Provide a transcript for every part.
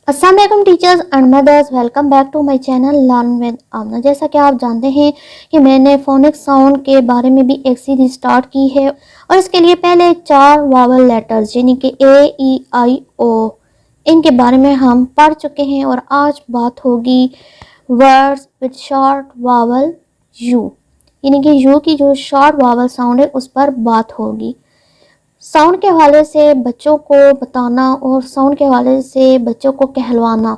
अस्सलाम वालेकुम teachers and mothers, welcome back to my channel learn with Amna. जैसा कि आप जानते हैं कि मैंने फोनिक साउंड के बारे में भी एक सीरीज स्टार्ट की है और इसके लिए पहले 4 वावल लेटर्स यानी कि ए ई आई ओ इनके बारे में हम पढ़ चुके हैं और आज बात होगी words with short vowel you, यानी कि यू की जो शॉर्ट वावल साउंड है उस पर बात होगी। साउंड के हवाले से बच्चों को बताना और साउंड के हवाले से बच्चों को कहलवाना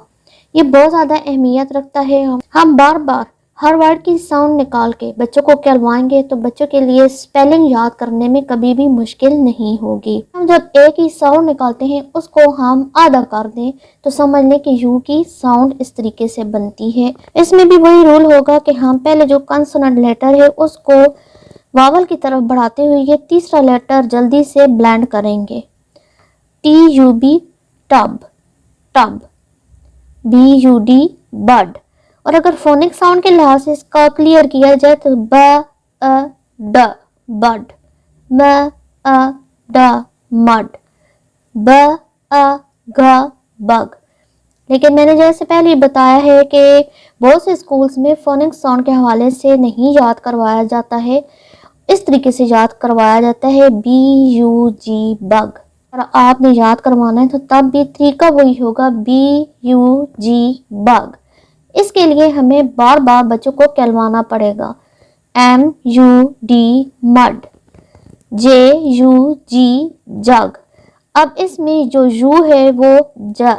ये बहुत ज़्यादा अहमियत रखता है। हम बार बार हर वर्ड की साउंड निकाल के बच्चों को कहलवाएंगे तो बच्चों के लिए स्पेलिंग याद करने में कभी भी मुश्किल नहीं होगी। हम जब एक ही साउंड निकालते हैं उसको हम आधा कर दें तो समझ लें कि यू की साउंड इस तरीके से बनती है। इसमें भी वही रूल होगा कि हम पहले जो कंसोनेंट लेटर है उसको वावल की तरफ बढ़ाते हुए ये तीसरा लेटर जल्दी से ब्लेंड करेंगे। T U B tub, tub. B U D bud. और अगर फोनिक साउंड के लिहाज से इसका क्लियर किया जाए तो ब अ ड बड, म अ ड मड, ब अ घ बग। लेकिन मैंने जैसे पहले बताया है कि बहुत से स्कूल्स में फोनिक साउंड के हवाले से नहीं याद करवाया जाता है, इस तरीके से याद करवाया जाता है बी यू जी बग। और आपने याद करवाना है तो तब भी तरीका वही होगा बी यू जी बग। इसके लिए हमें बार बार बच्चों को कहलवाना पड़ेगा। M U D mud, J U G jug. अब इसमें जो यू है वो ज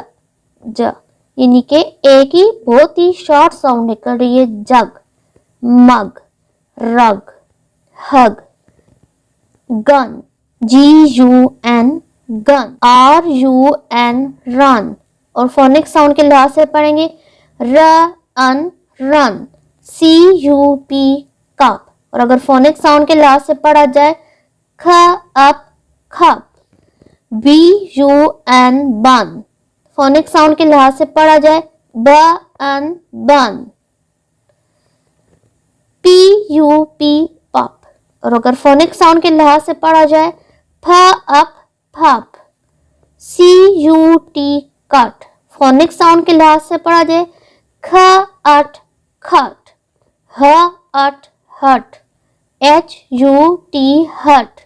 ज यानी कि एक ही बहुत ही शॉर्ट साउंड निकल रही है। Jug, mug, rug, hug, gun, G U N gun, R U N run. और फोनिक साउंड के लिहाज से पढ़ेंगे r un run, C U P cup. और अगर फोनिक साउंड के लिहाज से पढ़ा जाए ख अप खप, बी यू एन बन। फोनिक साउंड के लिहाज से पढ़ा जाए ब अन बन, पी यू पी पप। और अगर फोनिक साउंड के लिहाज से पढ़ा जाए फ अप फप, C U T cut. Phonic sound के लिहाज से पढ़ा जाए ख अट खट, ह अट hut, H U T hut,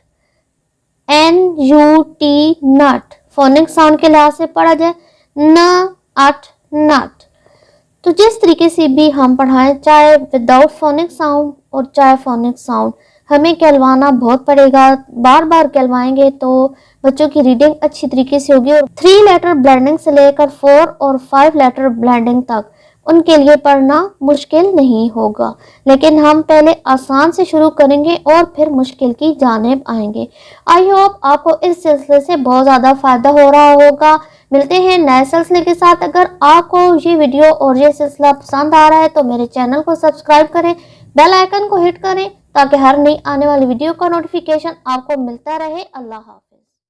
N U T nut. Phonic sound के लिहाज से पढ़ा जाए न अट नट। तो जिस तरीके से भी हम पढ़ाएं, चाहे विदाउट फोनिक साउंड और चाहे फोनिक साउंड, हमें कहलवाना बहुत पड़ेगा। बार बार कहलवाएंगे तो बच्चों की रीडिंग अच्छी तरीके से होगी। और 3 लेटर ब्लेंडिंग से लेकर 4 और 5 लेटर ब्लेंडिंग तक उनके लिए पढ़ना मुश्किल नहीं होगा। लेकिन हम पहले आसान से शुरू करेंगे और फिर मुश्किल की जानिब आएंगे। आई होप आपको इस सिलसिले से बहुत ज़्यादा फ़ायदा हो रहा होगा। मिलते हैं नए सिलसिले के साथ। अगर आपको ये वीडियो और ये सिलसिला पसंद आ रहा है तो मेरे चैनल को सब्सक्राइब करें, बेल आइकन को हिट करें ताकि हर नई आने वाली वीडियो का नोटिफिकेशन आपको मिलता रहे। अल्लाह हाफ़िज़।